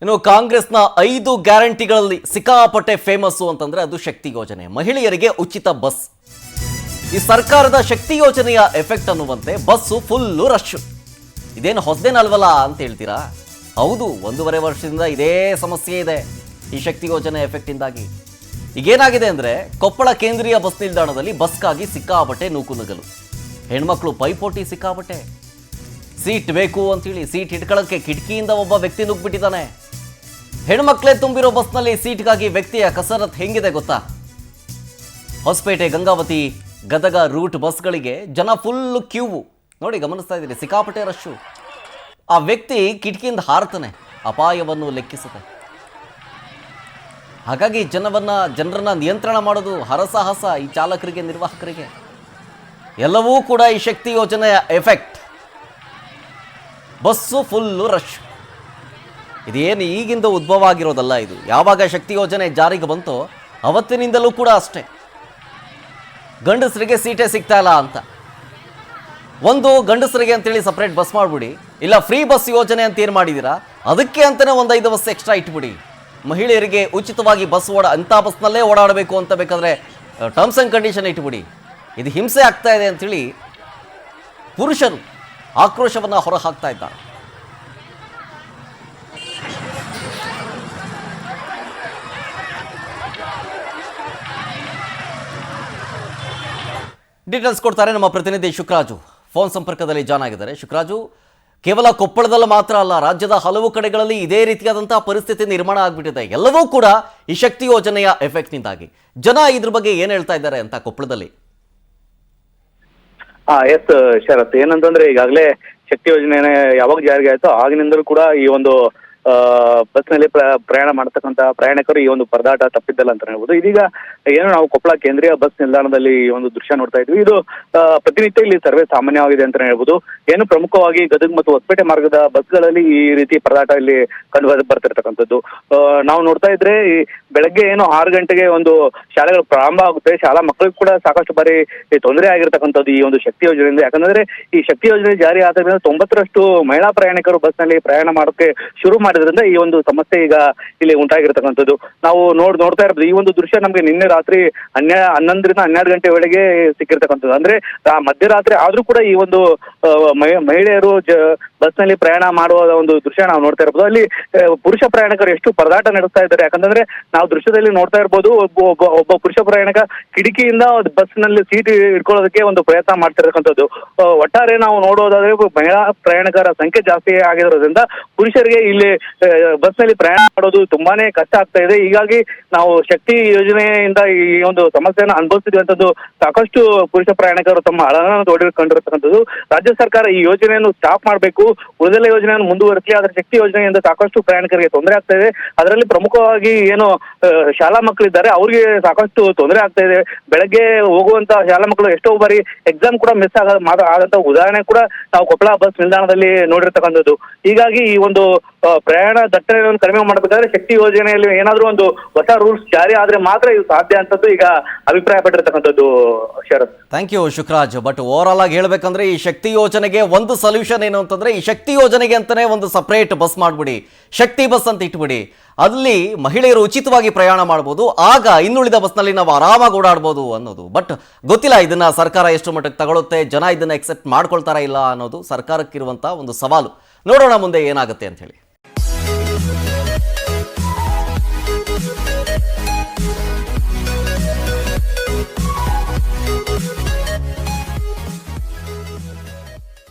ಇನ್ನು ಕಾಂಗ್ರೆಸ್ನ 5 ಗ್ಯಾರಂಟಿಗಳಲ್ಲಿ ಸಿಕ್ಕಾಪಟ್ಟೆ ಫೇಮಸ್ ಅಂತಂದ್ರೆ ಅದು ಶಕ್ತಿ ಯೋಜನೆ. ಮಹಿಳೆಯರಿಗೆ ಉಚಿತ ಬಸ್. ಈ ಸರ್ಕಾರದ ಶಕ್ತಿ ಯೋಜನೆಯ ಎಫೆಕ್ಟ್ ಅನ್ನುವಂತೆ ಬಸ್ಸು ಫುಲ್ ರಶ್. ಇದೇನು ಹೊಸದೇನಲ್ವಲ್ಲ ಅಂತ ಹೇಳ್ತೀರಾ? ಹೌದು, 1.5 ವರ್ಷದಿಂದ ಇದೇ ಸಮಸ್ಯೆ ಇದೆ ಈ ಶಕ್ತಿ ಯೋಜನೆ ಎಫೆಕ್ಟ್ ಇಂದಾಗಿ. ಈಗೇನಾಗಿದೆ ಅಂದ್ರೆ ಕೊಪ್ಪಳ ಕೇಂದ್ರೀಯ ಬಸ್ ನಿಲ್ದಾಣದಲ್ಲಿ ಬಸ್ಗಾಗಿ ಸಿಕ್ಕಾಪಟ್ಟೆ ನೂಕುನುಗ್ಗಲು. ಹೆಣ್ಮಕ್ಳು ಪೈಪೋಟಿ ಸಿಕ್ಕಾಪಟ್ಟೆ. ಸೀಟ್ ಬೇಕು ಅಂತೇಳಿ ಸೀಟ್ ಹಿಡ್ಕೊಳ್ಳೋಕ್ಕೆ ಕಿಟಕಿಯಿಂದ ಒಬ್ಬ ವ್ಯಕ್ತಿ ನುಗ್ಗಿಬಿಟ್ಟಿದ್ದಾನೆ. ಹೆಣ್ಮಕ್ಳೇ ತುಂಬಿರೋ ಬಸ್ನಲ್ಲಿ ಸೀಟ್ಗಾಗಿ ವ್ಯಕ್ತಿಯ ಕಸರತ್ ಹೆಂಗಿದೆ ಗೊತ್ತಾ? ಹೊಸಪೇಟೆ, ಗಂಗಾವತಿ, ಗದಗ ರೂಟ್ ಬಸ್ಗಳಿಗೆ ಜನ ಫುಲ್ಲು ಕ್ಯೂ. ನೋಡಿ, ಗಮನಿಸ್ತಾ ಇದ್ದೀರಿ, ಸಿಕ್ಕಾಪಟ್ಟೆ ರಶ್ಶು. ಆ ವ್ಯಕ್ತಿ ಕಿಟಕಿಯಿಂದ ಹಾರ್ತಾನೆ, ಅಪಾಯವನ್ನು ಲೆಕ್ಕಿಸುತ್ತೆ. ಹಾಗಾಗಿ ಜನರನ್ನ ನಿಯಂತ್ರಣ ಮಾಡೋದು ಹರಸಾಹಸ ಈ ಚಾಲಕರಿಗೆ, ನಿರ್ವಾಹಕರಿಗೆ. ಎಲ್ಲವೂ ಕೂಡ ಈ ಶಕ್ತಿ ಯೋಜನೆಯ ಎಫೆಕ್ಟ್. Bus full rush. ಇದೇನು ಈಗಿಂದ ಉದ್ಭವ ಆಗಿರೋದಲ್ಲ. ಇದು ಯಾವಾಗ ಶಕ್ತಿ ಯೋಜನೆ ಜಾರಿಗೆ ಬಂತೋ ಅವತ್ತಿನಿಂದಲೂ ಕೂಡ ಅಷ್ಟೇ. ಗಂಡಸರಿಗೆ ಸೀಟೇ ಸಿಗ್ತಾ ಇಲ್ಲ ಅಂತ ಒಂದು ಗಂಡಸರಿಗೆ ಅಂತೇಳಿ ಸಪ್ರೇಟ್ ಬಸ್ ಮಾಡಿಬಿಡಿ, ಇಲ್ಲ ಫ್ರೀ ಬಸ್ ಯೋಜನೆ ಅಂತ ಏನು ಮಾಡಿದ್ದೀರಾ ಅದಕ್ಕೆ ಅಂತಲೇ ಒಂದು 5 ಬಸ್ ಎಕ್ಸ್ಟ್ರಾ ಇಟ್ಬಿಡಿ. ಮಹಿಳೆಯರಿಗೆ ಉಚಿತವಾಗಿ ಬಸ್ ಅಂಥ ಬಸ್ನಲ್ಲೇ ಓಡಾಡಬೇಕು ಅಂತ ಬೇಕಾದರೆ ಟರ್ಮ್ಸ್ ಆ್ಯಂಡ್ ಕಂಡೀಷನ್ ಇಟ್ಬಿಡಿ. ಇದು ಹಿಂಸೆ ಆಗ್ತಾ ಇದೆ ಅಂಥೇಳಿ ಪುರುಷರು ಆಕ್ರೋಶವನ್ನು ಹೊರಹಾಕ್ತಾ ಇದ್ದಾರೆ. ಡೀಟೇಲ್ಸ್ ಕೊಡ್ತಾರೆ ನಮ್ಮ ಪ್ರತಿನಿಧಿ ಶುಕ್ರಾಜು. ಫೋನ್ ಸಂಪರ್ಕದಲ್ಲಿ ಜಾಯ್ನ್ ಆಗಿದ್ದಾರೆ. ಶುಕ್ರಾಜು, ಕೇವಲ ಕೊಪ್ಪಳದಲ್ಲಿ ಮಾತ್ರ ಅಲ್ಲ, ರಾಜ್ಯದ ಹಲವು ಕಡೆಗಳಲ್ಲಿ ಇದೇ ರೀತಿಯಾದಂತಹ ಪರಿಸ್ಥಿತಿ ನಿರ್ಮಾಣ ಆಗಿಬಿಟ್ಟಿದೆ. ಎಲ್ಲವೂ ಕೂಡ ಈ ಶಕ್ತಿ ಯೋಜನೆಯ ಎಫೆಕ್ಟ್ನಿಂದಾಗಿ. ಜನ ಇದ್ರ ಬಗ್ಗೆ ಏನು ಹೇಳ್ತಾ ಇದ್ದಾರೆ ಅಂತ ಕೊಪ್ಪಳದಲ್ಲಿ? ಎಸ್ ಶರತ್, ಏನಂತಂದ್ರೆ ಈಗಾಗಲೇ ಶಕ್ತಿ ಯೋಜನೆ ಯಾವಾಗ ಜಾರಿಗೆ ಆಯ್ತೋ ಆಗಿನಿಂದಲೂ ಕೂಡ ಈ ಒಂದು ಬಸ್ ನಲ್ಲಿ ಪ್ರಯಾಣ ಮಾಡತಕ್ಕಂತ ಪ್ರಯಾಣಿಕರು ಈ ಒಂದು ಪರದಾಟ ತಪ್ಪಿದ್ದಲ್ಲ ಅಂತ ಹೇಳ್ಬೋದು. ಇದೀಗ ಏನು ನಾವು ಕೊಪ್ಪಳ ಕೇಂದ್ರೀಯ ಬಸ್ ನಿಲ್ದಾಣದಲ್ಲಿ ಈ ಒಂದು ದೃಶ್ಯ ನೋಡ್ತಾ ಇದ್ವಿ. ಇದು ಪ್ರತಿನಿತ್ಯ ಇಲ್ಲಿ ಸರ್ವೇ ಸಾಮಾನ್ಯವಾಗಿದೆ ಅಂತ ಹೇಳ್ಬೋದು. ಏನು ಪ್ರಮುಖವಾಗಿ ಗದಗ ಮತ್ತು ಹೊಸಪೇಟೆ ಮಾರ್ಗದ ಬಸ್ಗಳಲ್ಲಿ ಈ ರೀತಿ ಪರದಾಟ ಇಲ್ಲಿ ಕಂಡು ಬರ್ತಿರ್ತಕ್ಕಂಥದ್ದು. ನಾವು ನೋಡ್ತಾ ಇದ್ರೆ ಈ ಬೆಳಗ್ಗೆ ಏನು 6 ಗಂಟೆಗೆ ಒಂದು ಶಾಲೆಗಳು ಪ್ರಾರಂಭ ಆಗುತ್ತೆ. ಶಾಲಾ ಮಕ್ಕಳಿಗೂ ಕೂಡ ಸಾಕಷ್ಟು ಬಾರಿ ತೊಂದರೆ ಆಗಿರ್ತಕ್ಕಂಥದ್ದು ಈ ಒಂದು ಶಕ್ತಿ ಯೋಜನೆಯಿಂದ. ಯಾಕಂದ್ರೆ ಈ ಶಕ್ತಿ ಯೋಜನೆ ಜಾರಿ ಆದ ಮೇಲೆ 90ರಷ್ಟು ಮಹಿಳಾ ಪ್ರಯಾಣಿಕರು ಬಸ್ ನಲ್ಲಿ ಪ್ರಯಾಣ ಮಾಡೋಕೆ ಶುರು ಮಾಡಿದ್ರಿಂದ ಈ ಒಂದು ಸಮಸ್ಯೆ ಈಗ ಇಲ್ಲಿ ಉಂಟಾಗಿರ್ತಕ್ಕಂಥದ್ದು. ನಾವು ನೋಡ್ತಾ ಇರ್ಬೋದು. ಈ ಒಂದು ದೃಶ್ಯ ನಮ್ಗೆ ನಿನ್ನೆ ರಾತ್ರಿ 11ರಿಂದ 12 ಗಂಟೆ ವೇಳೆಗೆ ಸಿಕ್ಕಿರ್ತಕ್ಕಂಥದ್ದು. ಅಂದ್ರೆ ಮಧ್ಯರಾತ್ರಿ ಆದ್ರೂ ಕೂಡ ಈ ಒಂದು ಮಹಿಳೆಯರು ಬಸ್ ನಲ್ಲಿ ಪ್ರಯಾಣ ಮಾಡುವ ಒಂದು ದೃಶ್ಯ ನಾವು ನೋಡ್ತಾ ಇರ್ಬೋದು. ಅಲ್ಲಿ ಪುರುಷ ಪ್ರಯಾಣಿಕರು ಎಷ್ಟು ಪರದಾಟ ನಡೆಸ್ತಾ ಇದ್ದಾರೆ. ಯಾಕಂದ್ರೆ ನಾವು ದೃಶ್ಯದಲ್ಲಿ ನೋಡ್ತಾ ಇರ್ಬೋದು, ಒಬ್ಬ ಪುರುಷ ಪ್ರಯಾಣಿಕ ಕಿಟಕಿಯಿಂದ ಬಸ್ ನಲ್ಲಿ ಸೀಟ್ ಇಟ್ಕೊಳ್ಳೋದಕ್ಕೆ ಒಂದು ಪ್ರಯತ್ನ ಮಾಡ್ತಿರ್ತಕ್ಕಂಥದ್ದು. ಒಟ್ಟಾರೆ ನಾವು ನೋಡೋದಾದ್ರೆ ಮಹಿಳಾ ಪ್ರಯಾಣಿಕರ ಸಂಖ್ಯೆ ಜಾಸ್ತಿ ಆಗಿರೋದ್ರಿಂದ ಪುರುಷರಿಗೆ ಇಲ್ಲಿ ಬಸ್ ನಲ್ಲಿ ಪ್ರಯಾಣ ಮಾಡೋದು ತುಂಬಾನೇ ಕಷ್ಟ ಆಗ್ತಾ ಇದೆ. ಹೀಗಾಗಿ ನಾವು ಶಕ್ತಿ ಯೋಜನೆಯಿಂದ ಈ ಒಂದು ಸಮಸ್ಯೆಯನ್ನು ಅನುಭವಿಸಿರುವಂತದ್ದು ಸಾಕಷ್ಟು ಪುರುಷ ಪ್ರಯಾಣಿಕರು ತಮ್ಮ ಅಳನ ತೋಡಿಕೊಂಡಿರ್ತಕ್ಕಂಥದ್ದು. ರಾಜ್ಯ ಸರ್ಕಾರ ಈ ಯೋಜನೆಯನ್ನು ಸ್ಟಾಪ್ ಮಾಡಬೇಕು, ಉಳಿದೆಲ್ಲ ಯೋಜನೆಯನ್ನು ಮುಂದುವರಿಸಲಿ. ಆದ್ರೆ ಶಕ್ತಿ ಯೋಜನೆಯಿಂದ ಸಾಕಷ್ಟು ಪ್ರಯಾಣಿಕರಿಗೆ ತೊಂದರೆ ಆಗ್ತಾ ಇದೆ. ಅದರಲ್ಲಿ ಪ್ರಮುಖವಾಗಿ ಏನು ಶಾಲಾ ಮಕ್ಕಳಿದ್ದಾರೆ ಅವ್ರಿಗೆ ಸಾಕಷ್ಟು ತೊಂದರೆ ಆಗ್ತಾ ಇದೆ. ಬೆಳಗ್ಗೆ ಹೋಗುವಂತ ಶಾಲಾ ಮಕ್ಕಳು ಎಷ್ಟೋ ಬಾರಿ ಎಕ್ಸಾಮ್ ಕೂಡ ಮಿಸ್ ಆದಂತ ಉದಾಹರಣೆ ಕೂಡ ನಾವು ಕೊಪ್ಪಳ ಬಸ್ ನಿಲ್ದಾಣದಲ್ಲಿ ನೋಡಿರ್ತಕ್ಕಂಥದ್ದು. ಹೀಗಾಗಿ ಈ ಒಂದು ಪ್ರಯಾಣ ದಟ್ಟಣೆಯನ್ನು ಕಡಿಮೆ ಮಾಡಬೇಕಾದ್ರೆ ಶಕ್ತಿ ಯೋಜನೆಯಲ್ಲಿ ಏನಾದ್ರೂ ಒಂದು ಹೊಸ ರೂಲ್ಸ್ ಜಾರಿ ಆದ್ರೆ ಮಾತ್ರ ಇದು ಸಾಧ್ಯ ಅಂತದ್ದು ಈಗ ಅಭಿಪ್ರಾಯ ಪಟ್ಟಿರ್ತಕ್ಕಂಥದ್ದು. Sharath, thank you Shukraj. But overall ಆಗಿ ಹೇಳ್ಬೇಕಂದ್ರೆ ಈ ಶಕ್ತಿ ಯೋಜನೆಗೆ ಒಂದು ಸೊಲ್ಯೂಷನ್ ಏನು ಅಂತಂದ್ರೆ ಈ ಶಕ್ತಿ ಯೋಜನೆಗೆ ಅಂತಾನೆ ಒಂದು ಸಪರೇಟ್ ಬಸ್ ಮಾಡ್ಬಿಡಿ, ಶಕ್ತಿ ಬಸ್ ಅಂತ ಇಟ್ಬಿಡಿ. ಅಲ್ಲಿ ಮಹಿಳೆಯರು ಉಚಿತವಾಗಿ ಪ್ರಯಾಣ ಮಾಡ್ಬೋದು. ಆಗ ಇನ್ನುಳಿದ ಬಸ್ನಲ್ಲಿ ನಾವು ಆರಾಮಾಗಿ ಓಡಾಡ್ಬೋದು ಅನ್ನೋದು. ಬಟ್ ಗೊತ್ತಿಲ್ಲ ಇದನ್ನ ಸರ್ಕಾರ ಎಷ್ಟು ಮಟ್ಟಕ್ಕೆ ತಗೊಳುತ್ತೆ, ಜನ ಇದನ್ನ ಎಕ್ಸೆಪ್ಟ್ ಮಾಡ್ಕೊಳ್ತಾರಾ ಇಲ್ಲ ಅನ್ನೋದು ಸರ್ಕಾರಕ್ಕಿರುವಂತಹ ಒಂದು ಸವಾಲು. ನೋಡೋಣ ಮುಂದೆ ಏನಾಗುತ್ತೆ ಅಂತ ಹೇಳಿ.